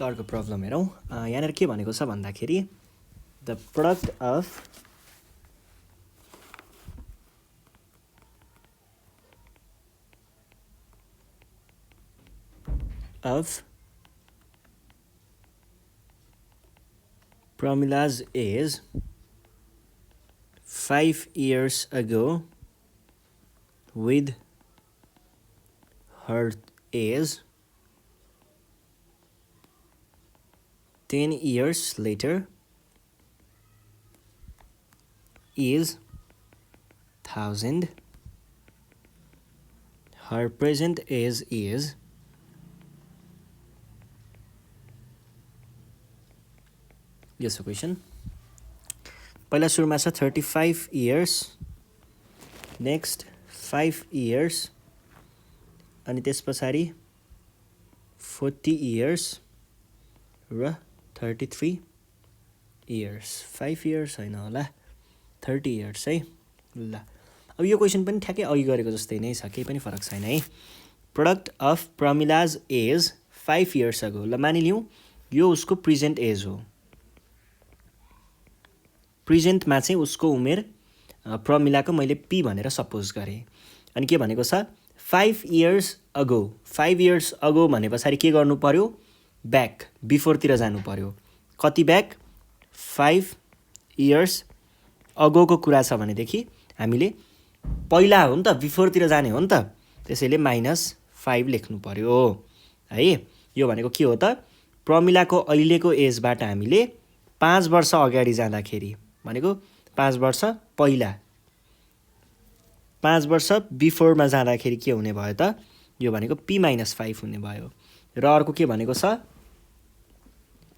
अर्को प्रब्लम हेरौँ। यहाँनिर के भनेको छ भन्दाखेरि the product of Pramila's age 5 years ago with her age 10 years later is 1000. Her present age is yes question. पहिला सुरुमा छ 35 years, नेक्स्ट 5 years, अनि त्यस पछाडि 40 years र 33 years. 5 years होइन होला, 30 years है। ल अब यो क्वेसन पनि ठ्याक्कै अघि गरेको जस्तै नै छ, केही पनि फरक छैन है। Product of Pramila's age 5 years ago। ल मानिलिउँ यो उसको प्रेजेन्ट एज हो। प्रेजेन्टमा चाहिँ उसको उमेर प्रमिलाको मैले पी भनेर सपोज गरेँ। अनि के भनेको छ 5 years ago। 5 years ago भने पछाडि के गर्नु पर्यो, ब्याक बिफोरतिर जानु पर्यो। कति ब्याक, 5 years ago को कुरा छ भनेदेखि हामीले पहिला हो नि त, बिफोरतिर जाने हो नि त, त्यसैले -5 लेख्नु पर्यो है। यो भनेको के हो त, प्रमिलाको अहिलेको एजबाट हामीले 5 वर्ष अगाडि जाँदाखेरि भनेको 5 वर्ष पहिला, 5 वर्ष बिफोरमा जाँदाखेरि के हुने भयो त, यो भनेको p-5 हुने भयो। र अर्को के भनेको छ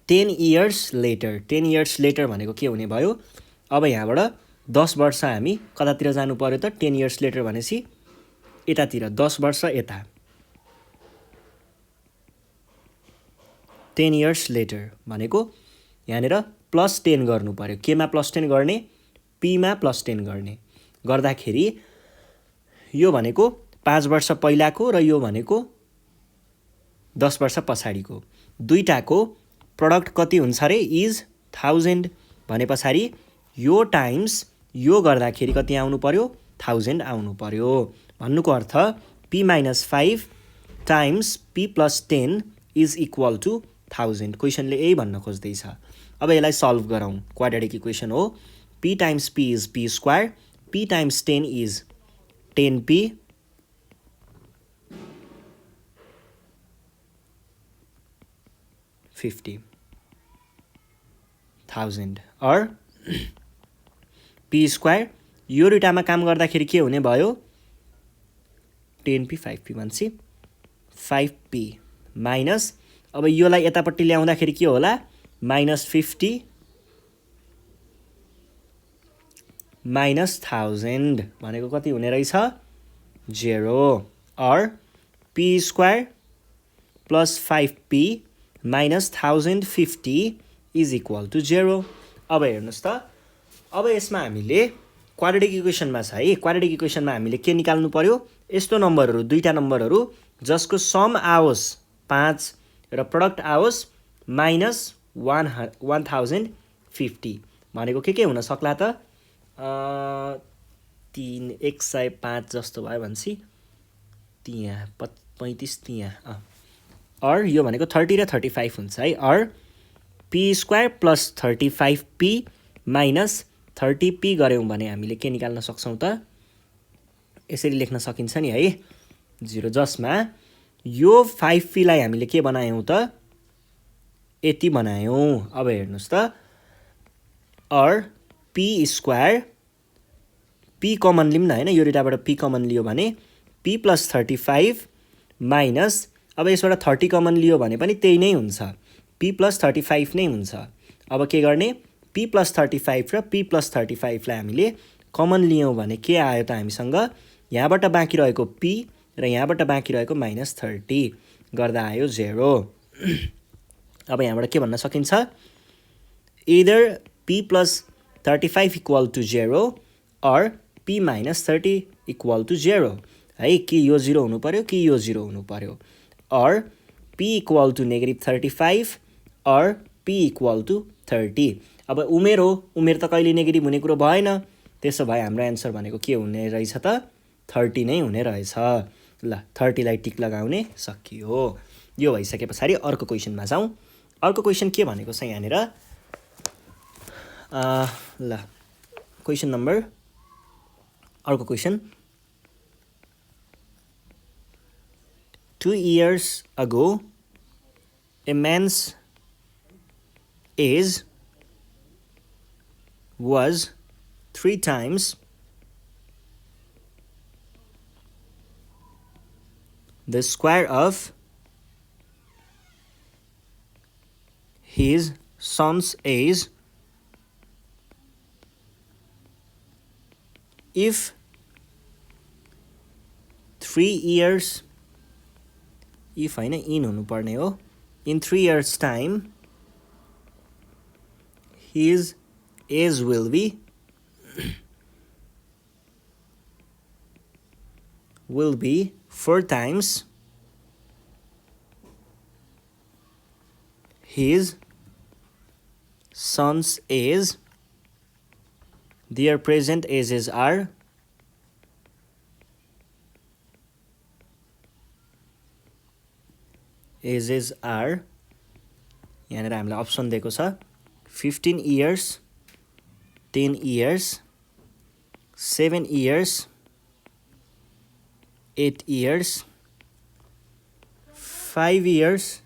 10 years later। 10 years later भनेको के हुने भयो, अब यहाँबाट 10 वर्ष हामी कतातिर जानु पर्यो त, 10 years later भनेपछि यतातिर 10 वर्ष यता। 10 years later भनेको यहाँनिर +10 गर्नु पर्यो। केमा +10 गर्ने, पीमा +10 गर्ने। गर्दाखेरि यो भनेको 5 वर्ष पहिलाको र यो भनेको 10 वर्ष पछाडिको, दुईटाको प्रोडक्ट कति हुन्छ अरे, इज 1000 भने पछाडि यो टाइम्स यो गर्दाखेरि कति आउनु पर्यो, 1000 आउनु पर्यो। भन्नुको अर्थ p-5 times p+10 is equal to 1000। क्वेसनले यही भन्न खोज्दैछ। अब यसलाई सल्भ गरौँ। क्वाड्रेटिक इक्वेसन हो। p times p is p square, p times 10 is 10p, $50,000 और p स्क्वायर यो दुईटामा काम गर्दाखेरि के हुने भयो, 10p 5p भन्छ 5p माइनस, अब योलाई यतापट्टि ल्याउँदाखेरि के होला, -50 -1000 भनेको कति हुने रहेछ, 0। Or p square plus 5p minus 1050 is equal to 0। अब हेर्नुहोस् त, अब यसमा हामीले क्वाड्रेटिक इक्वेसनमा छ है, क्वाड्रेटिक इक्वेसनमा हामीले के निकाल्नु पर्यो, यस्तो नम्बरहरू, दुईटा नम्बरहरू जसको सम आओस् 5 र प्रोडक्ट आओस् -1050 भनेको के हुन सक्ला त, 105 जस्तो भयो भनेपछि त्यहाँ 35 त्यहाँ और यो भनेको 30 र 35 हुन्छ है। और p square plus 35p minus 30p गऱ्यौँ भने हामीले के निकाल्न सक्छौँ त, यसरी लेख्न सकिन्छ नि है, 0, जसमा यो 5p लाई हामीले के बनायौँ त, यति बनायौँ। अब हेर्नुहोस् त, और p स्क्वायर, p कमन लिऊँ न हैन, यो दुईटाबाट p कमन लियो भने p प्लस 35 माइनस, अब यसबाट 30 कमन लियो भने पनि त्यही नै हुन्छ, p प्लस 35 नै हुन्छ। अब के गर्ने, p प्लस 35 र p प्लस 35 लाई हामीले कमन लियौँ भने के आयो त हामीसँग, यहाँबाट बाँकी रहेको p र यहाँबाट बाँकी रहेको -30 गर्दा आयो 0। अब यहाँबाट के भन्न सकिन्छ, इदर p plus 35 equal to 0 or p minus 30 equal to 0 है। कि यो 0 हुनु पर्यो, कि यो 0 हुनु पर्यो। Or p equal to -35 or P equal to 30। अब उमेर हो, उमेर त कहिले नेगेटिभ हुने कुरो भएन, त्यसो भए हाम्रो एन्सर भनेको के हुने रहेछ त 30 नै हुने रहेछ। ल 30 लाई टिक लगाउने सकियो। यो भइसके पछाडि अर्को क्वेसनमा जाउँ। अर्को क्वेसन के भनेको छ यहाँनिर, ल क्वेसन नम्बर, अर्को question, 2 years ago a man's age was 3 times the square of his son's age if 3 years, if होइन इन हुनुपर्ने हो, in 3 years time his age will be 4 times his son's age. Their present ages are यहाँनिर हामीलाई option दिएको छ 15 years, 10 years, 7 years, 8 years, 5 years,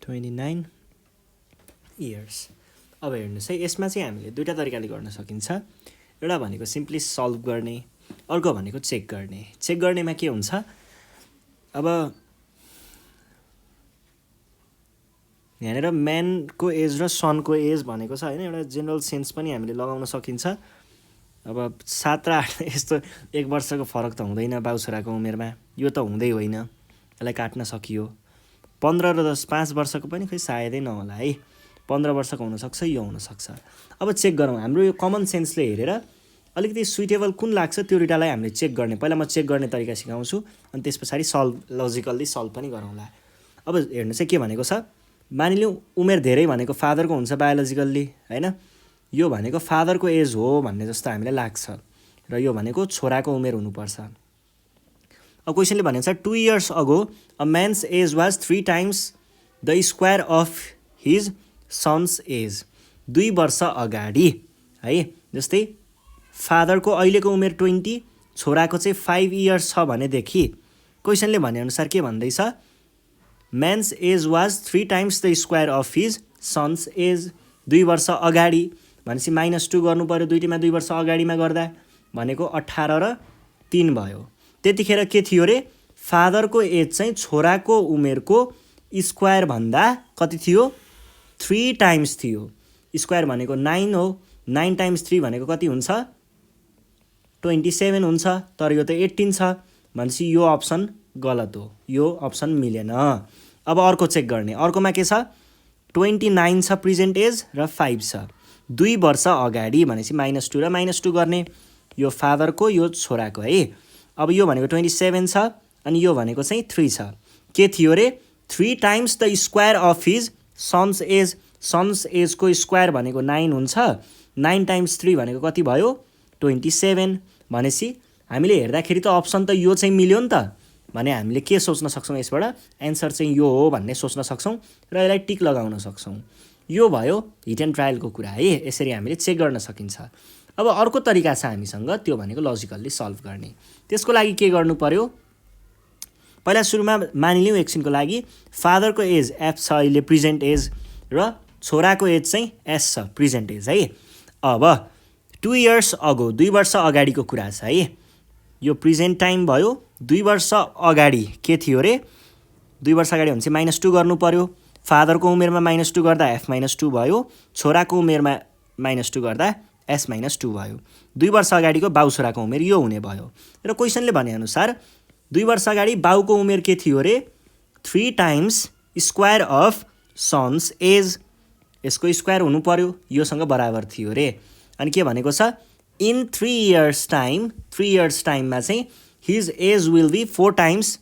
29 years। अब हेर्नुहोस् है, यसमा चाहिँ हामीले दुईवटा तरिकाले गर्न सकिन्छ। एउटा भनेको सिम्पली सल्भ गर्ने, अर्को भनेको चेक गर्ने। चेक गर्नेमा के हुन्छ, अब यहाँनिर म्यानको एज र सनको एज भनेको छ होइन, एउटा जेनरल सेन्स पनि हामीले लगाउन सकिन्छ। अब 7 र 8 यस्तो 1 वर्षको फरक त हुँदैन बाउ छोराको उमेरमा, यो त हुँदै होइन, यसलाई काट्न सकियो। 15 र 10 5 वर्षको पनि खै सायदै नहोला है, 15 वर्षको हुनसक्छ, यो हुनसक्छ। अब चेक गरौँ, हाम्रो यो कमन सेन्सले हेरेर अलिकति सुइटेबल कुन लाग्छ त्यो दुइटालाई हामीले चेक गर्ने। पहिला म चेक गर्ने तरिका सिकाउँछु, अनि त्यस पछाडि लजिकल्ली सल्भ पनि गरौँला। अब हेर्नु चाहिँ के भनेको छ, मानिलिउँ उमेर धेरै भनेको फादरको हुन्छ बायोलोजिकल्ली होइन, यो भनेको फादरको एज हो भन्ने जस्तो हामीलाई लाग्छ, र यो भनेको छोराको उमेर हुनुपर्छ। अब क्वेसनले भनेको छ 2 years ago a man's age was 3 times the square of his son's age। 2 वर्ष अगाडि है, जस्तै फादरको अहिलेको उमेर 20, छोराको चाहिँ 5 years छ भनेदेखि क्वेसनले भनेअनुसार के भन्दैछ, man's age was 3 times the square of his son's age. 2 वर्ष अगाडि भनेपछि -2 गर्नु पऱ्यो, दुईटैमा 2 वर्ष अगाडिमा गर्दा भनेको 18 र 3 भयो। त्यतिखेर के थियो रे, फादरको एज चाहिँ छोराको उमेरको स्क्वायर भन्दा कति थियो, 3 times थियो। स्क्वायर भनेको 9 हो, 9 times 3 भनेको कति हुन्छ, 27 हुन्छ, तर यो त 18 छ भनेपछि यो अप्सन गलत हो, यो अप्सन मिलेन। अब अर्को चेक गर्ने, अर्कोमा के छ, 29 छ प्रेजेन्ट एज र 5 छ। 2 वर्ष अगाडि भनेपछि -2 र -2 गर्ने, यो फादरको यो छोराको है। अब यो भनेको 27 छ अनि यो भनेको चाहिँ 3 छ। के थियो रे, 3 times the square of his son's age. Son's एजको स्क्वायर भनेको 9 हुन्छ, 9 times 3 भनेको कति भयो, 27। भनेपछि हामीले हेर्दाखेरि त अप्सन त यो चाहिँ मिल्यो नि त, भने हामीले के सोच्न सक्छौँ, यसबाट एन्सर चाहिँ यो हो भन्ने सोच्न सक्छौँ र यसलाई टिक लगाउन सक्छौँ। यो भयो हिट एन्ड ट्रायलको कुरा है, यसरी हामीले चेक गर्न सकिन्छ। अब अर्को तरिका छ हामीसँग, त्यो भनेको लजिकल्ली सल्भ गर्ने। त्यसको लागि के गर्नु पर्यो, पहिला सुरुमा मानिलिउँ एकछिनको लागि फादरको एज एफ छ अहिले प्रेजेन्ट एज, र छोराको एज चाहिँ एस छ प्रेजेन्ट एज है। अब 2 years ago 2 वर्ष अगाडिको कुरा छ है, यो प्रेजेन्ट टाइम भयो। 2 वर्ष अगाडि के थियो रे, 2 वर्ष अगाडि भनेपछि -2 गर्नु पर्यो, फादरको उमेरमा -2 गर्दा f -2 भयो, छोराको उमेरमा -2 गर्दा s -2 भयो। 2 वर्ष अगाडिको बाउ छोराको उमेर यो हुने भयो। र क्वेसनले भनेअनुसार 2 वर्ष अगाडि बाउको उमेर के थियो रे, 3 times square of son's age. यसको स्क्वायर हुनु पर्यो, योसँग बराबर थियो रे। अनि के भनेको छ, इन 3 years टाइम 3 इयर्स टाइममा चाहिँ his age will be 4 times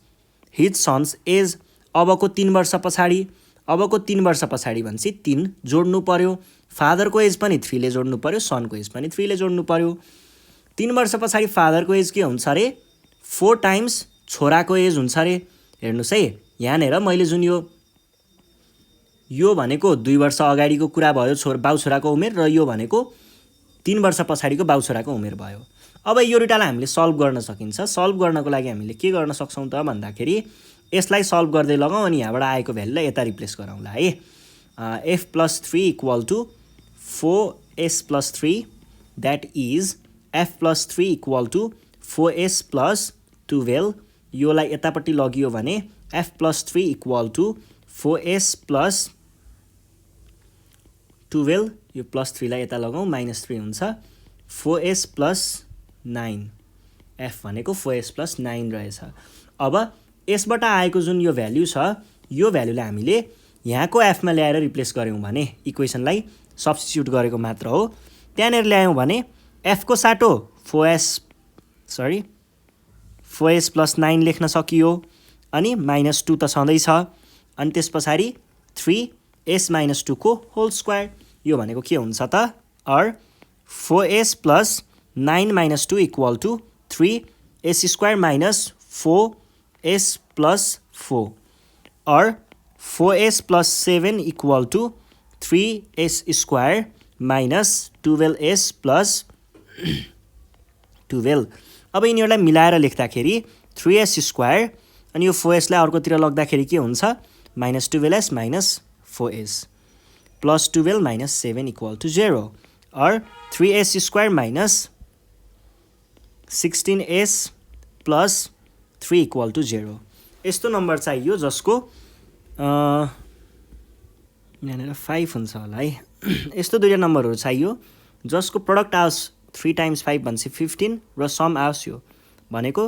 his son's age. अबको 3 वर्ष पछाडि, अबको 3 वर्ष पछाडि भनेपछि 3 जोड्नु पर्यो, फादरको एज पनि 3 ले जोड्नु पर्यो, सनको एज पनि 3 ले जोड्नु पर्यो। 3 वर्ष पछाडि फादरको एज के हुन्छ अरे 4 टाइम्स छोराको एज हुन्छ अरे। हेर्नुहोस् है, यहाँनिर मैले जुन यो भनेको 2 वर्ष अगाडिको कुरा भयो बाउ छोराको उमेर, र यो भनेको 3 वर्ष पछाडिको बाउ छोराको उमेर भयो। अब यो दुईटालाई हामीले सल्भ गर्न सकिन्छ। सल्भ गर्नको लागि हामीले के गर्न सक्छौँ त भन्दाखेरि यसलाई सल्भ गर्दै लगाउँ अनि यहाँबाट आएको भ्यालुलाई यता रिप्लेस गरौँला है। f + 3 equal to 4s + 3 that is f + 3 equal to 4s + 12। योलाई यतापट्टि लगियो भने f + 3 इक्वल टु 4s + 12, यो +3 लाई यता लगाउँ -3 हुन्छ, 4s + 9, f भनेको 4s + 9 रहेछ। अब यसबाट आएको जुन यो भ्याल्यु छ यो भ्याल्युलाई हामीले यहाँको एफमा ल्याएर रिप्लेस गऱ्यौँ भने इक्वेसनलाई सब्स्टिट्युट गरेको मात्र हो। त्यहाँनिर ल्यायौँ भने एफको साटो 4s + 9 लेख्न सकियो, अनि -2 त छँदैछ, अनि त्यस पछाडि 3s - 2 को होल स्क्वायर। यो भनेको के हुन्छ त, or 4s + 9 - 2 equal to 3s² - 4s + 4, or 4s + 7 equal to 3s² - 12s + 12। अब यिनीहरूलाई मिलाएर लेख्दाखेरि 3s² अनि यो 4s लाई अर्कोतिर लग्दाखेरि के हुन्छ, -12s - 4s + 12 - 7 equal to 0, or 3s² - 16s + 3 equal to 0। यस्तो नम्बर चाहियो जसको यहाँनिर 5 हुन्छ होला है। यस्तो दुईवटा नम्बरहरू चाहियो जसको प्रडक्ट आओस् 3 × 5 भनेपछि 15 र सम आओस् यो भनेको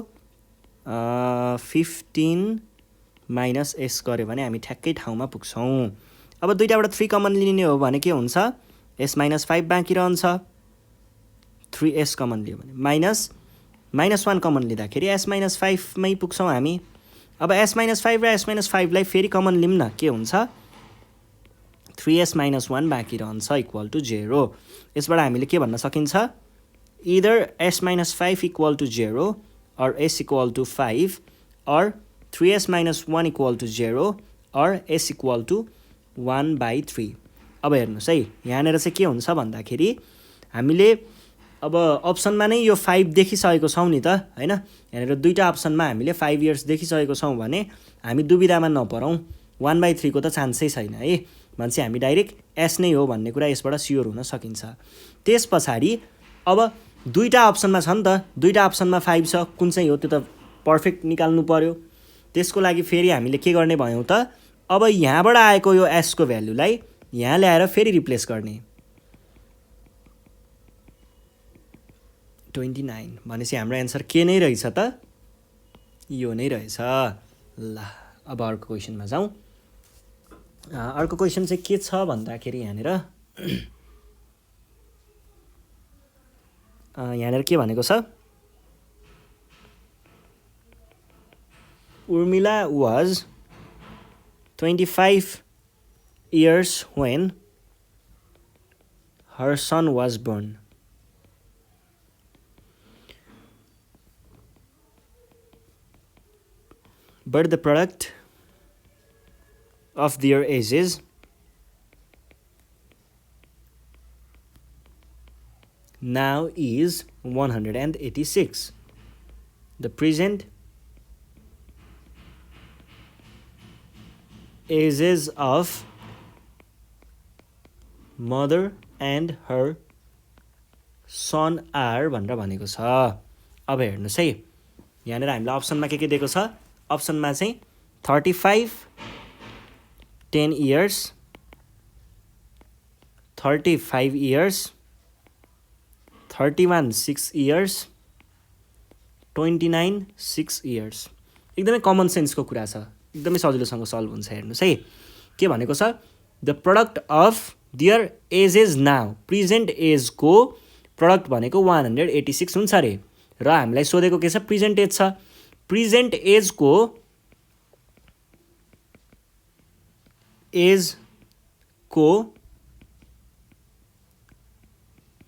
15 - s गऱ्यो भने हामी ठ्याक्कै ठाउँमा पुग्छौँ। अब दुईटाबाट 3 कमन लिने हो भने के हुन्छ, s - 5 बाँकी रहन्छ, 3s कमन लियो भने -1 कमन लिँदाखेरि s - 5 मै पुग्छौँ हामी। अब s - 5 र s - 5 लाई फेरि कमन लिऊँ न, के हुन्छ, 3s - 1 बाँकी रहन्छ इक्वल टु 0। यसबाट हामीले के भन्न सकिन्छ, either s - 5 equal to 0 or s equal to 5, or 3s - 1 equal to 0 or s equal to 1/3। अब हेर्नुहोस् है, यहाँनिर चाहिँ के हुन्छ भन्दाखेरि हामीले अब अप्सनमा नै यो 5 देखिसकेको छौँ नि त हैन। यहाँनिर दुईटा अप्सनमा हामीले 5 इयर्स देखिसकेको छौँ भने हामी दुविधामा नपरौँ, 1/3 को त चान्सै छैन है, भनेपछि हामी डाइरेक्ट s नै हो भन्ने कुरा यसबाट स्योर हुन सकिन्छ। त्यस पछाडि अब दुईटा अप्सनमा छ नि त, दुईटा अप्सनमा 5 छ, कुन चाहिँ हो त्यो त पर्फेक्ट निकाल्नु पर्यो। त्यसको लागि फेरि हामीले के गर्ने भयौँ त, अब यहाँबाट आएको यो s को भ्यालुलाई यहाँ ल्याएर फेरि रिप्लेस गर्ने। 29 भनेपछि हाम्रो एन्सर के नै रहेछ त, यो नै रहेछ। ल अब अर्को क्वेसनमा जाउँ। अर्को क्वेसन चाहिँ के छ भन्दाखेरि यहाँनिर के भनेको छ, Urmila was 25 years when her son was born. But the product of their ages now is 186. The present ages of mother and her son are भनेर भनेको छ। अब हेर्नुहोस् है, यहाँनिर हामीलाई अप्सनमा के दिएको छ, अप्सनमा चाहिँ 35 10 years, 35 years, 31 6 years, 29 6 years। एकदमै कमन सेन्सको कुरा छ, एकदमै सजिलोसँग सल्भ हुन्छ। हेर्नुहोस् है, के भनेको छ, the product of their ages now, present एजको प्रडक्ट भनेको 186 हुन्छ अरे, र हामीलाई सोधेको के छ प्रेजेन्ट एज छ प्रेजेन्ट एजको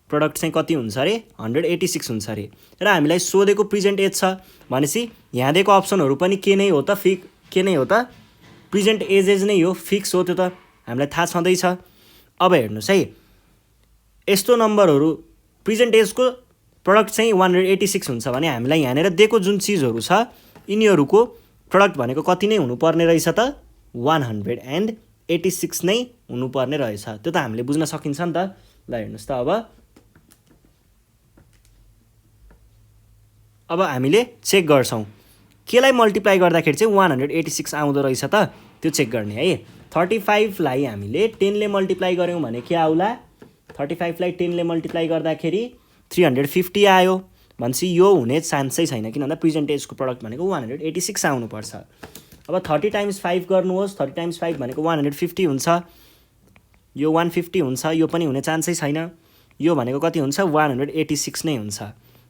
प्रोडक्ट चाहिँ कति हुन्छ अरे 186 हुन्छ अरे र हामीलाई सोधेको प्रेजेन्ट एज छ भनेपछि यहाँ दिएको अप्सनहरू पनि के नै हो त के नै हो त प्रेजेन्ट एज नै हो फिक्स हो त्यो त हामीलाई थाहा छँदैछ अब हेर्नुहोस् है यस्तो नम्बरहरू प्रेजेन्ट एजको प्रोडक्ट चाहिँ 186 हुन्छ भने हामीलाई यहाँनिर दिएको जुन चिजहरू छ यिनीहरूको प्रोडक्ट भनेको कति नै हुनुपर्ने रहेछ त 186 नै हुनुपर्ने रहेछ त्यो त हामीले बुझ्न सकिन्छ नि त ल हेर्नुहोस् त अब हामीले चेक गर्छौँ केलाई मल्टिप्लाई गर्दाखेरि चाहिँ 186 आउँदो रहेछ त त्यो चेक गर्ने है 35 लाई हामीले 10 ले मल्टिप्लाई गऱ्यौँ भने के आउला 35 लाई 10 ले मल्टिप्लाई गर्दाखेरि 350 आयो भनेपछि यो हुने चान्सै छैन किन भन्दा प्रेजेन्ट एजको प्रोडक्ट भनेको 186 आउनुपर्छ अब 30 टाइम्स 5 गर्नुहोस् 30 टाइम्स 5 भनेको 150 हुन्छ यो 150 हुन्छ यो पनि हुने चान्सै छैन यो भनेको कति हुन्छ 186 नै हुन्छ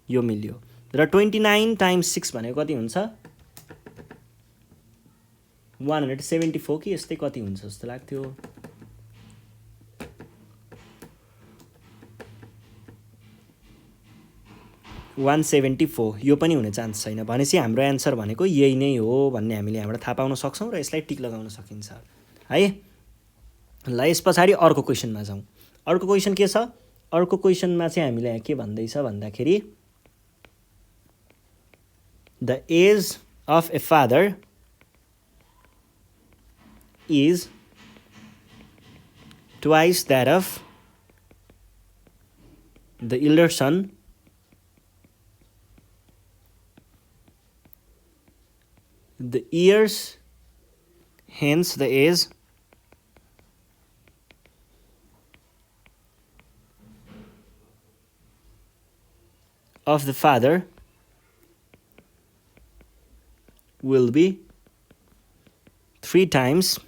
यो मिल्यो र 29 टाइम्स 6 भनेको कति हुन्छ 174 कि यस्तै कति हुन्छ जस्तो लाग्थ्यो 174 यो पनि हुने चान्स छैन भनेपछि हाम्रो एन्सर भनेको यही नै हो भन्ने हामीले यहाँबाट थाहा पाउन सक्छौँ र यसलाई टिक लगाउन सकिन्छ है ल यस पछाडि अर्को क्वेसनमा जाउँ अर्को क्वेसन के छ अर्को क्वेसनमा चाहिँ हामीले यहाँ के भन्दैछ भन्दाखेरि the age of a father is twice that of the elder son the years hence the age of the father will be 3 times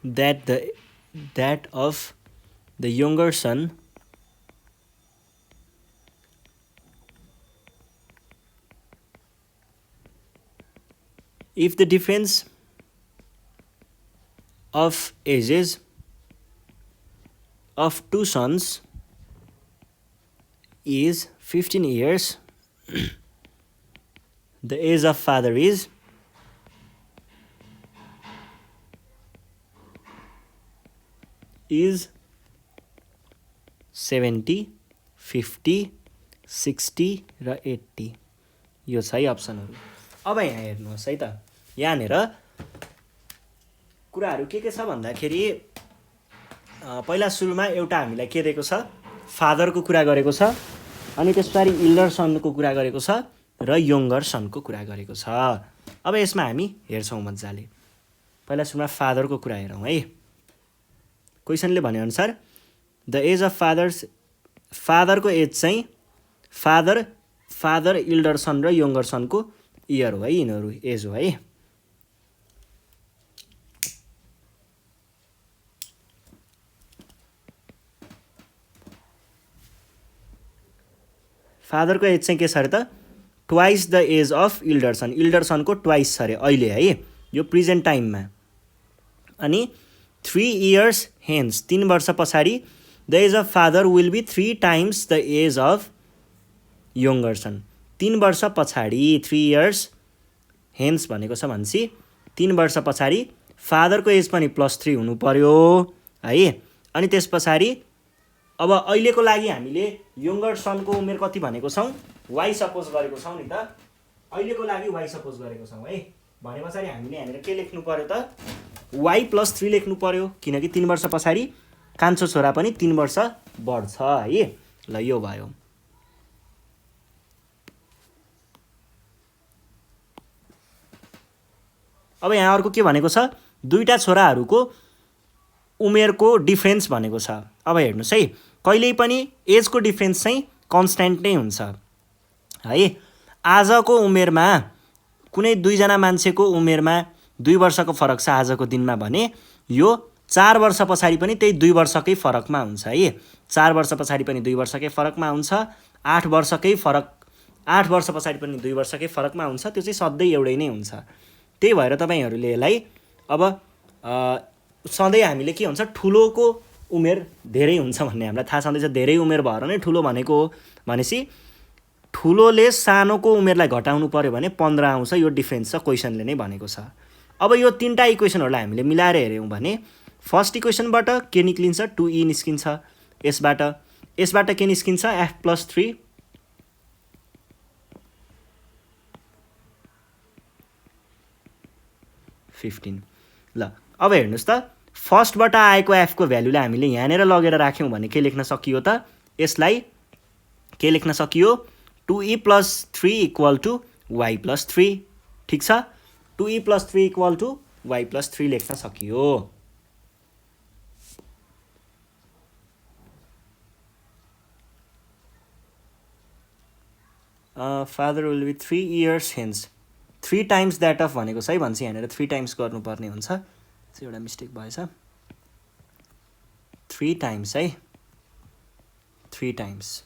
that of the younger son if the difference of ages of 2 sons is 15 years the age of father is 70, 50, 60 र 80 यो छ है अप्सनहरू अब यहाँ हेर्नुहोस् है त यहाँनिर कुराहरू के छ भन्दाखेरि पहिला सुरुमा एउटा हामीलाई के दिएको छ फादरको कुरा गरेको छ अनि त्यसपछि इल्डर सनको कुरा गरेको छ र यङ्गर सनको कुरा गरेको छ अब यसमा हामी हेर्छौँ मजाले पहिला सुरुमा फादरको कुरा हेरौँ है क्वेसनले भनेअनुसार द एज अफ फादरको एज चाहिँ फादर इल्डर सन र यङ्गर सनको इयर हो है यिनीहरू एज हो है फादरको एज चाहिँ के छ अरे त twice the age of elder सनको ट्वाइस छ अरे अहिले है यो प्रेजेन्ट टाइममा अनि 3 years hence 3 वर्ष पछाडि the age of father will be 3 times the age of younger son 3 वर्ष पछाडि 3 years hence भनेको छ भनेपछि 3 वर्ष पछाडि फादरको एज पनि +3 हुनु पर्यो है अनि त्यस पछाडि अब अहिलेको लागि हामीले यङ्गर सनको उमेर कति भनेको छौँ वाइ सपोज गरेको छौँ नि त अहिलेको लागि वाइ सपोज गरेको छौँ है भने पछाडि हामीले यहाँनिर के लेख्नु पर्यो त वाइ +3 लेख्नु पर्यो किनकि 3 वर्ष पछाडि कान्छो छोरा पनि 3 वर्ष बढ्छ है ल यो भयो अब यहाँ अर्को के भनेको छ दुईटा छोराहरूको उमेरको डिफरेन्स भनेको छ अब हेर्नुहोस् है कहिल्यै पनि एजको डिफरेन्स चाहिँ कन्स्ट्यान्ट नै हुन्छ है आजको उमेरमा कुनै दुईजना मान्छेको उमेरमा 2 वर्षको फरक छ आजको दिनमा भने यो 4 वर्ष पछाडि पनि त्यही 2 वर्षकै फरकमा हुन्छ है। 4 वर्ष पछाडि पनि 2 वर्षकै फरकमा हुन्छ, 8 वर्षकै फरक 8 वर्ष पछाडि पनि 2 वर्षकै फरकमा हुन्छ, त्यो चाहिँ सधैँ एउटै नै हुन्छ। त्यही भएर तपाईँहरूले यसलाई अब सधैँ हामीले के हुन्छ ठुलोको उमेर धेरै हुन्छ भन्ने हामीलाई थाहा छँदैछ, धेरै उमेर भएर नै ठुलो भनेको हो भनेपछि ठुलोले सानोको उमेरलाई घटाउनु पर्यो भने 15 आउँछ, यो डिफ्रेन्स छ क्वेसनले नै भनेको छ। अब यो तीनटा इक्वेसनहरूलाई हामीले मिलाएर हेऱ्यौँ भने फर्स्ट इक्वेसनबाट के निस्किन्छ 2e निस्किन्छ, यसबाट के निस्किन्छ f+3 15। ल अब हेर्नुहोस् त फर्स्टबाट आएको f को भ्यालुलाई हामीले यहाँनिर लगेर राख्यौँ भने के लेख्न सकियो त, यसलाई के लेख्न सकियो 2e + 3 = y + 3। ठिक छ, 2e + 3 = y + 3 लेख्न सकियो। Father will be 3 years hence, 3 times that of भनेको सही भन्छ, यहाँनिर 3 times गर्नुपर्ने हुन्छ, चाहिँ एउटा मिस्टेक भएछ, 3 times है, 3 times।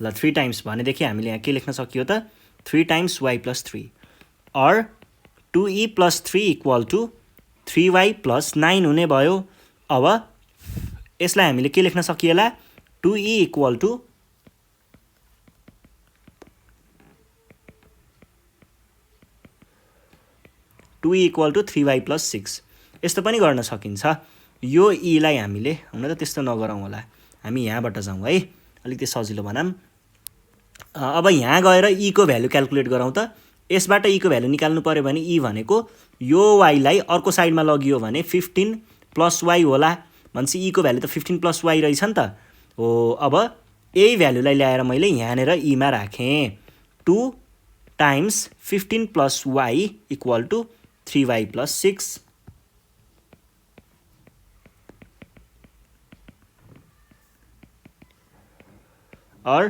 ल 3 times भनेदेखि हामीले यहाँ के लेख्न सकियो त 3 times y + 3 or 2e + 3 = 3y + 9 हुने भयो। अब यसलाई हामीले के लेख्न सकिएला 2e = 2e = 3y + 6 यस्तो पनि गर्न सकिन्छ। यो e लाई हामीले हुन त त्यस्तो नगरौँ होला, हामी यहाँबाट जाउँ है, अलिकति सजिलो बनाऊँ। अब यहाँ गएर e को भ्यालु क्याल्कुलेट गरौँ त, यसबाट e को भ्यालु निकाल्नु पर्यो भने e भनेको यो y लाई अर्को साइडमा लगियो भने 15 + y होला, भनेपछि e को भ्यालु त 15 + y रहेछ नि त हो। अब यही भ्यालुलाई ल्याएर मैले यहाँनिर e मा राखेँ, 2 times 15 + y = 3y + 6 और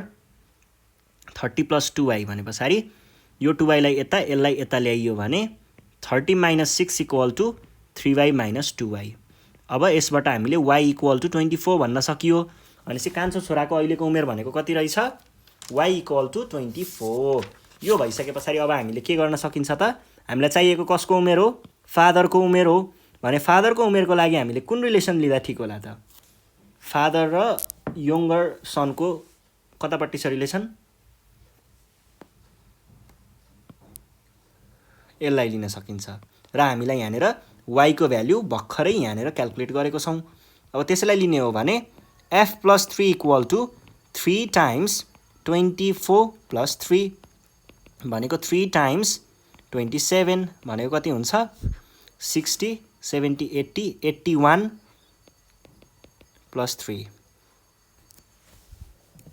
30 + 2y भने पछाडि यो 2y लाई यता यसलाई यता ल्याइयो भने 30 - 6 = 3y - 2y। अब यसबाट हामीले y = 24 भन्न सकियो। भनेपछि कान्छो छोराको अहिलेको उमेर भनेको कति रहेछ y = 24। यो भइसके पछाडि अब हामीले के गर्न सकिन्छ त, हामीलाई चाहिएको कसको उमेर हो फादरको उमेर हो भने फादरको उमेरको लागि हामीले कुन रिलेसन लिँदा ठिक होला त, फादर र यङ्गर सनको कतापट्टि छ रिलेसन, यसलाई लिन सकिन्छ र हामीलाई यहाँनिर y को भ्यालु भर्खरै यहाँनिर क्याल्कुलेट गरेको छौँ। अब त्यसैलाई लिने हो भने f+3 = 3 times 24 + 3 भनेको 3 times 27 भनेको कति हुन्छ 60 70 80 81 + 3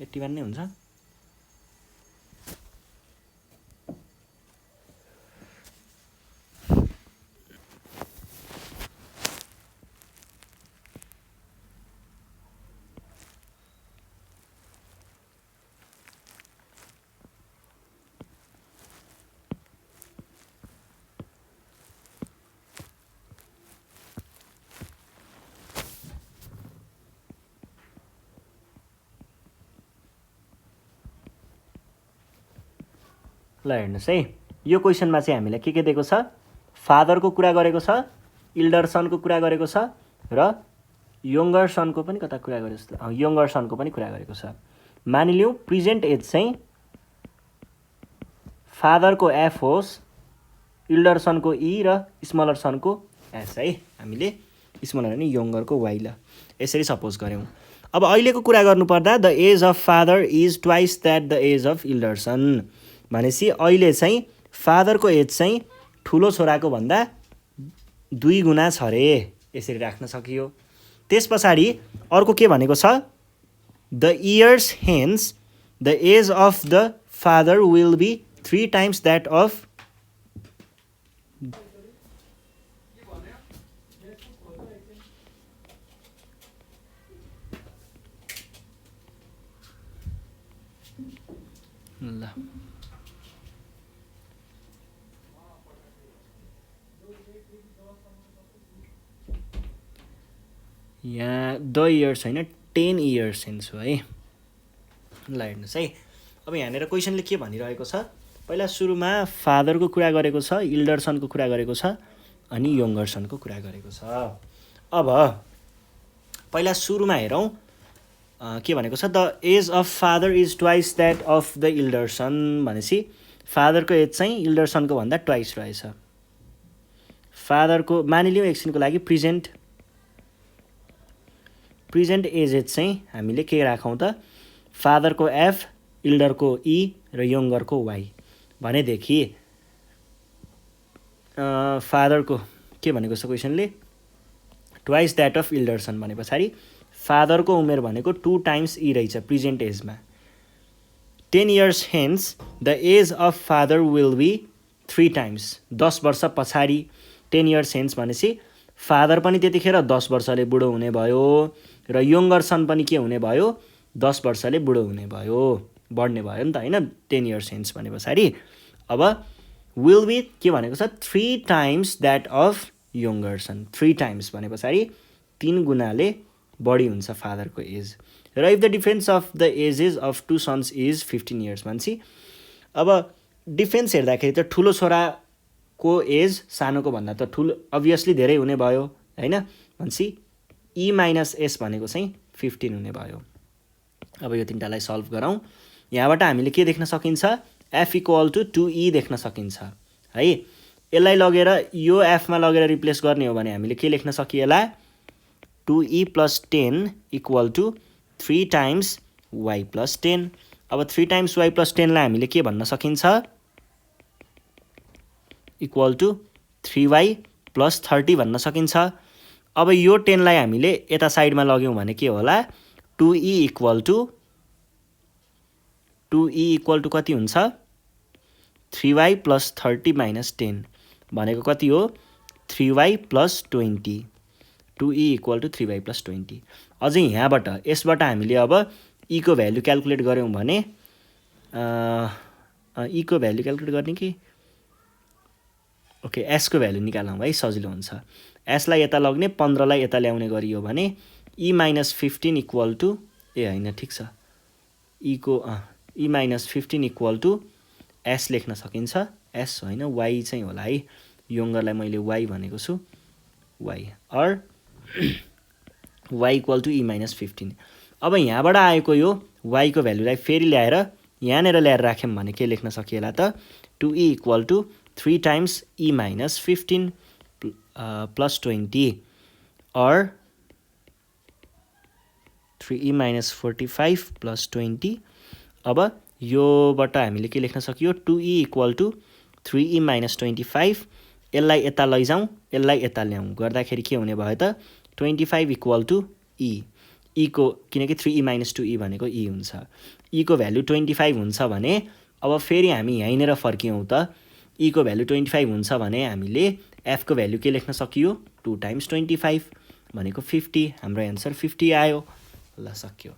81 नै हुन्छ। ल हेर्नुहोस् है, यो क्वेसनमा चाहिँ हामीलाई के दिएको छ, फादरको कुरा गरेको छ, इल्डर सनको कुरा गरेको छ र यङ्गर सनको पनि कता कुरा गरेको छ, यङ्गर सनको पनि कुरा गरेको छ। मानिलिउँ प्रेजेन्ट एज चाहिँ फादरको f होस्, इल्डर सनको e र स्मलर सनको s है, हामीले स्मलर अनि यङ्गरको y ल यसरी सपोज गऱ्यौँ। अब अहिलेको कुरा गर्नुपर्दा the age of father is twice that the age of elder son, भनेपछि अहिले चाहिँ फादरको एज चाहिँ ठुलो छोराको भन्दा 2 गुणा छ रे, यसरी राख्न सकियो। त्यस पछाडि अर्को के भनेको छ, the years hence the age of the father will be 3 times that of ल यहाँ द इयर्स होइन 10 इयर्स हेन्स हो है। ल हेर्नुहोस् है, अब यहाँनिर क्वेसनले के भनिरहेको छ, पहिला सुरुमा फादरको कुरा गरेको छ, इल्डरसनको कुरा गरेको छ, अनि यङ्गरसनको कुरा गरेको छ। अब पहिला सुरुमा हेरौँ के भनेको छ, the age of father is twice that of the elder son भनेपछि फादरको एज चाहिँ इल्डरसनको भन्दा ट्वाइस रहेछ। फादरको मानिलिउँ एकछिनको लागि प्रेजेन्ट एज चाहिँ हामीले के राखौँ त, फादरको एफ, इल्डरको ई र यङ्गरको वाई भनेदेखि फादरको के भनेको छ क्वेसनले, ट्वाइस द्याट अफ इल्डरसन भने पछाडि फादरको उमेर भनेको 2 टाइम्स ई रहेछ प्रेजेन्ट एजमा। 10 years hence the age of father will be 3 times, 10 वर्ष पछाडि 10 इयर्स हेन्स भनेपछि फादर पनि त्यतिखेर 10 वर्षले बुढो हुने भयो र यङ्गर सन पनि के हुने भयो, 10 वर्षले बुढो हुने भयो, बढ्ने भयो नि त होइन 10 इयर्स हेन्स भने पछाडि। अब विल बी के भनेको छ, 3 times that of younger son, 3 times भने पछाडि 3 गुणाले बढी हुन्छ फादरको एज। र if the difference of the ages of 2 sons is 15 years भनेपछि अब डिफरेन्स हेर्दाखेरि त ठुलो छोराको एज सानोको भन्दा त ठुलो अभियसली धेरै हुने भयो होइन, भनेपछि ई माइनस एस भनेको चाहिँ 15 हुने भयो। अब यो तिनटालाई सल्भ गरौँ, यहाँबाट हामीले के देख्न सकिन्छ, एफ इक्वल टु 2ई देख्न सकिन्छ है। यसलाई लगेर यो एफमा लगेर रिप्लेस गर्ने हो भने हामीले के लेख्न सकिएला, 2e plus 10 equal to 3 times y plus 10। अब 3 टाइम्स y प्लस 10लाई हामीले के भन्न सकिन्छ, इक्वल टु 3y प्लस 30 भन्न सकिन्छ। अब यो 10लाई हामीले यता साइडमा लग्यौँ भने के होला, 2e इक्वल टु कति हुन्छ, 3y प्लस 30 माइनस 10 भनेको कति हो, 3y plus 20, 2e equal to 3y plus 20। अझै यहाँबाट यसबाट हामीले अब e को भ्यालु क्यालकुलेट गऱ्यौँ भने e को भ्यालु क्यालकुलेट गर्ने कि ओके s को भ्यालु निकालौँ है, सजिलो हुन्छ। s लाई यता लग्ने, 15 लाई यता ल्याउने गरियो भने e माइनस 15 इक्वल टु होइन ठिक छ, e minus 15 equal to s लेख्न सकिन्छ, s होइन y चाहिँ होला है, यङ्गरलाई मैले y भनेको छु, y or y equal to E minus 15। अब यहाँबाट आएको यो y को भ्यालुलाई फेरि ल्याएर यहाँनिर ल्याएर राख्यौँ भने के लेख्न सकिएला त, 2e equal to 3 times E minus 15 plus 20 or 3e minus 45 plus 20। अब योबाट हामीले के लेख्न सकियो, 2e equal to 3e minus 25, यसलाई यता लैजाउँ, यसलाई यता ल्याउँ गर्दाखेरि के हुने भयो त, 25 इक्वल टु ई को, किनकि 3e माइनस 2e भनेको ई हुन्छ, ई को भ्यालु 25 हुन्छ भने अब फेरि हामी यहीँनिर फर्कियौँ त, ई को भ्यालु 25 हुन्छ भने हामीले एफ को भ्यालु के लेख्न सकियो, 2 टाइम्स 25 भनेको 50, हाम्रो एन्सर 50 आयो। ल सक्यो।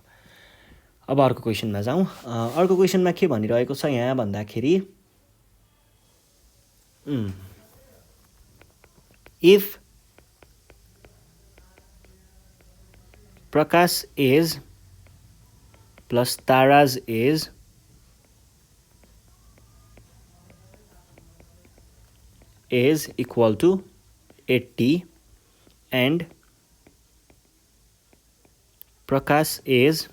अब अर्को क्वेसनमा जाउँ। अर्को क्वेसनमा के भनिरहेको छ यहाँ भन्दाखेरि, if Prakash age plus Tara's age is equal to 80 and Prakash is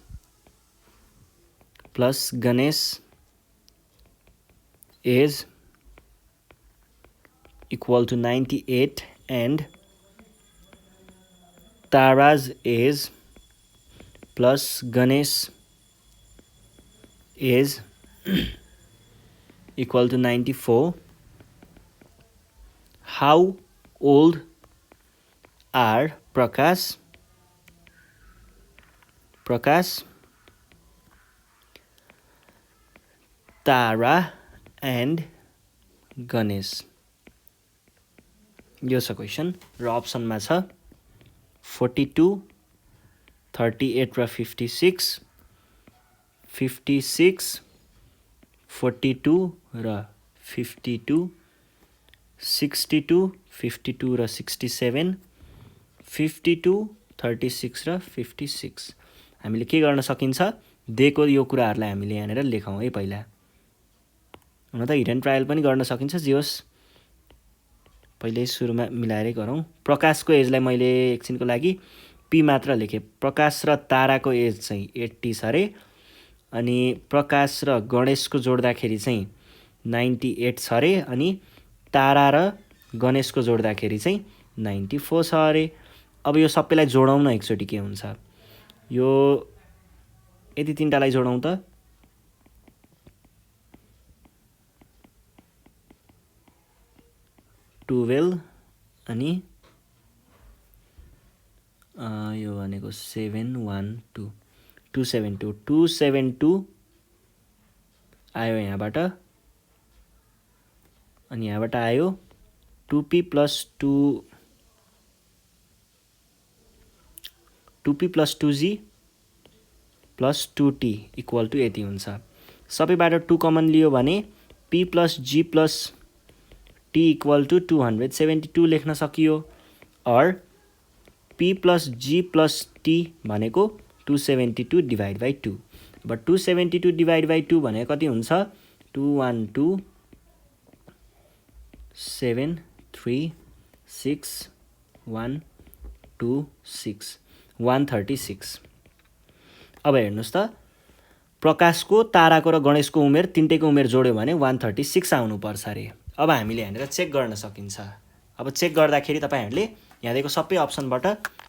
plus Ganesh is equal to 98 and Taraz is plus Ganesh is equal to 94. How old are Prakash, Tara and Ganesh? यो छ क्वेसन र अप्सनमा छ 42, 38 र 56, 56, 42 र 52, 62, 52 र 67, 52, 36 र 56 हामीले के गर्न सकिन्छ दिएको यो कुराहरूलाई हामीले यहाँनिर लेखौँ है पहिला हुन त हिट एन्ड ट्रायल पनि गर्न सकिन्छ जे होस् पहिले सुरुमा मिलाएरै गरौँ प्रकाशको एजलाई मैले एकछिनको लागि पी मात्र लेखेँ प्रकाश र ताराको एज चाहिँ 80 छ अरे अनि प्रकाश र गणेशको जोड्दाखेरि चाहिँ 98 छ अरे अनि तारा र गणेशको जोड्दाखेरि चाहिँ 94 छ अरे अब यो सबैलाई जोडौँ न एकचोटि के हुन्छ यो यति तीनटालाई जोडौँ त 12 अनि यो भनेको 712 272 आयो यहाँबाट अनि यहाँबाट आयो 2p + 2g + 2t = यति हुन्छ सबैबाट 2 कमन लियो भने p + g + t = 272 लेख्न सकियो और p + g + t भनेको 272 / 2 अब 272 / 2 भनेको कति हुन्छ 212 7 3 6 1 2 6 136 अब हेर्नुस् त प्रकाशको ताराको र गणेशको उमेर तिनटैको उमेर जोड्यो भने 136 आउनुपर्छ अरे अब हामीले यहाँनिर चेक गर्न सकिन्छ अब चेक गर्दाखेरि तपाईहरुले यहाँ दिएको सबै अप्सनबाट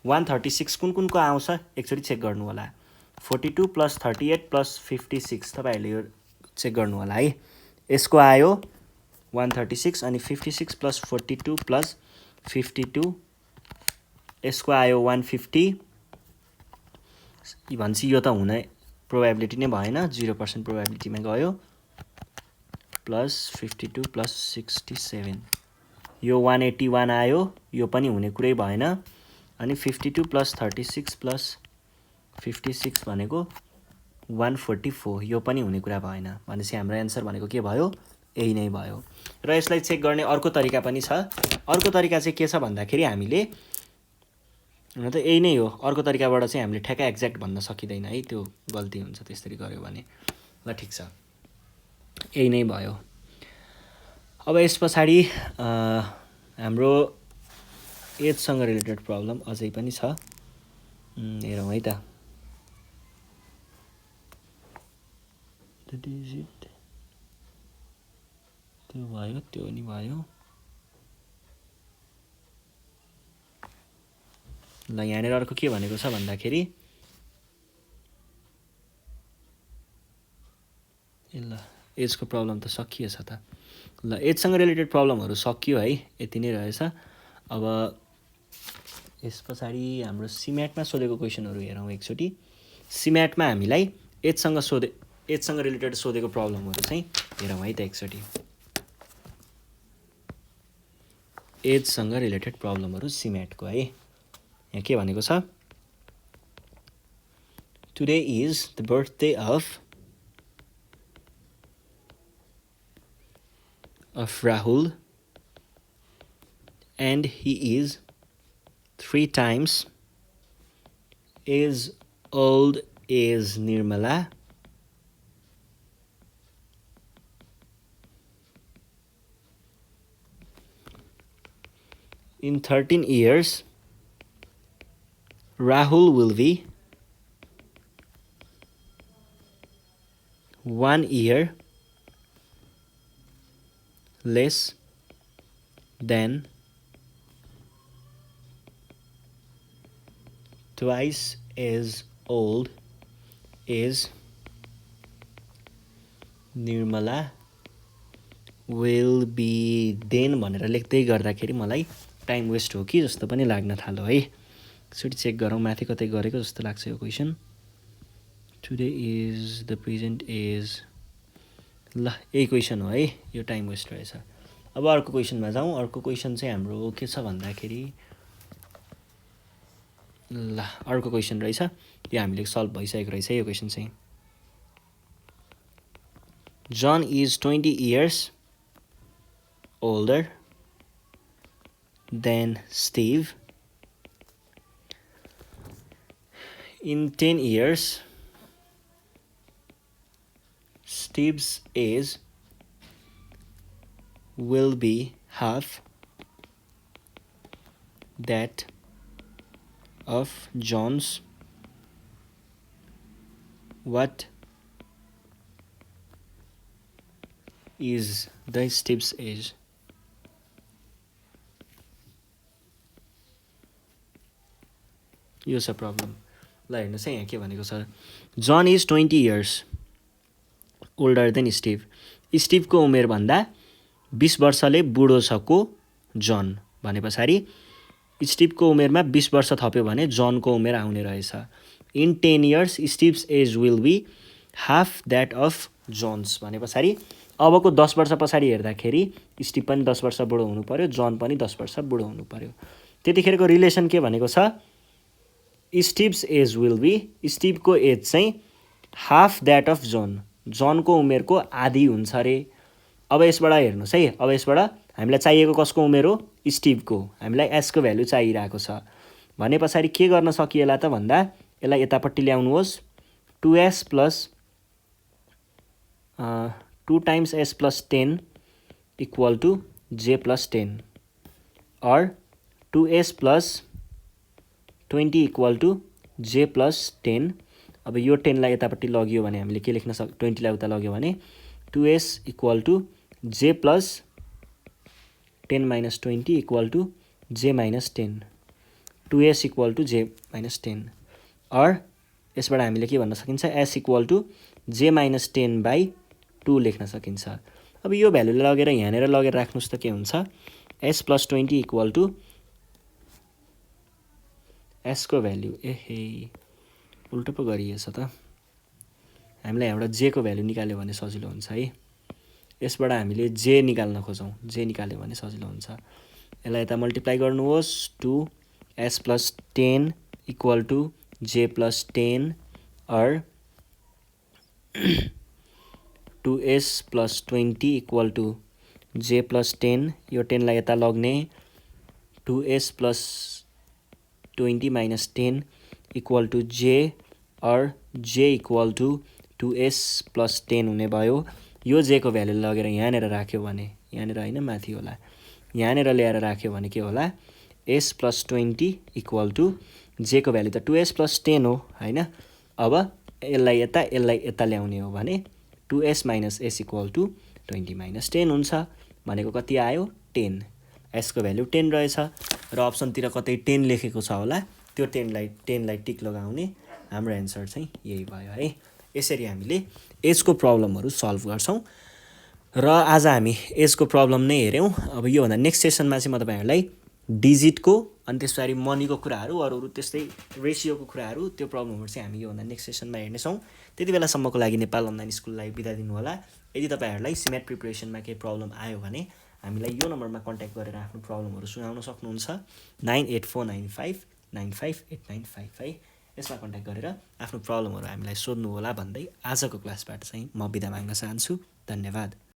136 कुनको आउँछ एकचोटी चेक गर्नु होला 42 + 38 + 56 तपाईहरुले यो चेक गर्नु होला है यसको आयो 136 अनि 56 + 42 + 52 यसको आयो 150 भन्छ यो त हुने प्रोबेबिलिटी नै भएन 0% प्रोबेबिलिटीमा गयो प्लस 52 + 67 यो 181 आयो यो पनि हुने कुरै भएन अनि 52 + 36 + 56 भनेको 144 यो पनि हुने कुरा भएन भनेपछि हाम्रो आन्सर भनेको के भयो यही नै भयो र यसलाई चेक गर्ने अर्को तरिका पनि छ अर्को तरिका चाहिँ के छ भन्दाखेरि हामीले हुन त यही नै हो अर्को तरिकाबाट चाहिँ हामीले ठ्याक्कै एक्ज्याक्ट भन्न सकिदैन है त्यो गल्ती हुन्छ त्यसरी गर्यो भने ल ठीक छ यही नै भयो अब यस पछाडी हाम्रो एजसँग रिलेटेड प्रब्लम अझै पनि छ हेरौँ है त डिजिट त्यो भयो त्यो नि भयो ल यहाँनिर अर्को के भनेको छ भन्दाखेरि ल एजको प्रब्लम त सकिएछ त ल एजसँग रिलेटेड प्रब्लमहरु सकियो है यति नै रहेछ अब यस पछाडी हाम्रो सिम्याटमा सोधेको क्वेशनहरु हेरौँ एकचोटी सिम्याटमा हामीलाई एजसँग रिलेटेड सोधेको प्रब्लमहरु चाहिँ हेरौँ है त एकचोटी एजसँग रिलेटेड प्रब्लमहरु सिम्याटको है यहाँ के भनेको छ today is the birthday of Rahul and he is 3 times as old as Nirmala. In 13 years, Rahul will be 1 year less than twice as old as Nirmala will be then भनेर लेख्दै गर्दाखेरि मलाई time West हो कि जस्तो पनि लाग्न थाल्यो है एकचोटि चेक गरौँ माथि कतै गरेको जस्तो लाग्छ यो question today is the present as ल यही क्वेशन हो है यो टाइम वेस्ट रहेछ अब अर्को क्वेशनमा जाउँ अर्को क्वेशन चाहिँ हाम्रो के छ भन्दाखेरि ल अर्को क्वेशन रहेछ यो हामीले सल्भ भइसकेको रहेछ यो क्वेशन चाहिँ John is 20 years older than Steve In 10 years, Steve's age will be half that of John's. What is the Steve's age? यो छ प्रब्लम। ल हेर्नुहोस् है यहाँ के भनेको छ, John is 20 years older than Steve. स्टिभको उमेरभन्दा 20 वर्षले बुढो छ को जन भने पछाडि स्टिभको उमेरमा 20 वर्ष थप्यो भने जनको उमेर आउने रहेछ। In 10 years Steve's age will be half that of John's भने पछाडि अबको 10 वर्ष पछाडि हेर्दाखेरि स्टिभ पनि 10 वर्ष बुढो हुनु पर्यो, जन पनि 10 वर्ष बुढो हुनु पर्यो। त्यतिखेरको रिलेसन के भनेको छ, स्टिभ्स एज विल बी, स्टिभको एज चाहिँ हाफ द्याट अफ जोन, जनको उमेरको आधी हुन्छ अरे। अब यसबाट हेर्नुहोस् है, अब यसबाट हामीलाई चाहिएको कसको उमेर हो, स्टिभको। हामीलाई एसको भ्यालु चाहिरहेको छ भने पछाडि के गर्न सकिएला त भन्दा यसलाई यतापट्टि ल्याउनुहोस्, 2s plus 2 times s plus 10 equal to j plus 10 or 2s plus 20 equal to j plus 10। अब यो 10 लाई यतापट्टि लगियो भने हामीले के लेख्न 20 लाई उता लग्यो भने 2s equal to j plus 10 minus 20 equal to j minus 10, 2s equal to j minus 10 or यसबाट हामीले के भन्न सकिन्छ, s equal to j minus 10 by 2 लेख्न सकिन्छ। अब यो भ्यालुले लगेर यहाँनिर लगेर राख्नुस् त के हुन्छ, s plus 20 equal to s को भ्यालु, एहे उल्टो पो गरिएछ त। हामीलाई यहाँबाट j को भ्यालु निकाल्यो भने सजिलो हुन्छ है। यसबाट हामीले j निकाल्न खोजौँ, j निकाल्यो भने सजिलो हुन्छ। यसलाई यता मल्टिप्लाई गर्नुहोस्, 2s plus 10 equal to j plus 10 or 2s plus 20 equal to j plus 10, यो 10 लाई यता लग्ने, 2s plus 20 minus 10 equal to j or j equal to 2s plus 10 हुने भयो। यो j को भ्यालु लगेर यहाँनिर राख्यो भने, यहाँनिर हैन माथि होला, यहाँनिर ल्याएर राख्यो भने के होला, s plus 20 equal to j को भ्यालु त 2s plus 10 हो हैन। अब यसलाई यता ल्याउने हो भने 2s minus s equal to 20 minus 10 हुन्छ। भनेको कति आयो, 10। s को भ्यालु 10 रहेछ र अप्सनतिर कतै 10 लेखेको छ होला, त्यो 10 लाई टिक लगाउने। हाम्रो एन्सर चाहिँ यही भयो है। यसरी हामीले एजको प्रब्लमहरू सल्भ गर्छौँ र आज हामी एजको प्रब्लम नै हेऱ्यौँ। अब योभन्दा नेक्स्ट सेसनमा चाहिँ म तपाईँहरूलाई डिजिटको अनि त्यसपछि मनीको कुराहरू, अरू त्यस्तै रेसियोको कुराहरू, त्यो प्रब्लमहरू चाहिँ हामी योभन्दा नेक्स्ट सेसनमा हेर्नेछौँ। त्यति बेलासम्मको लागि नेपाल अनलाइन स्कुललाई बिदा दिनु होला। यदि तपाईँहरूलाई सिमेट प्रिपरेसनमा केही प्रब्लम आयो भने हामीलाई यो नम्बरमा कन्ट्याक्ट गरेर आफ्नो प्रब्लमहरू सुनाउन सक्नुहुन्छ, 9849595895 यसमा कन्ट्याक्ट गरेर आफ्नो प्रब्लमहरू हामीलाई सोध्नु होला भन्दै आजको क्लासबाट चाहिँ म बिदा माग्न चाहन्छु। धन्यवाद।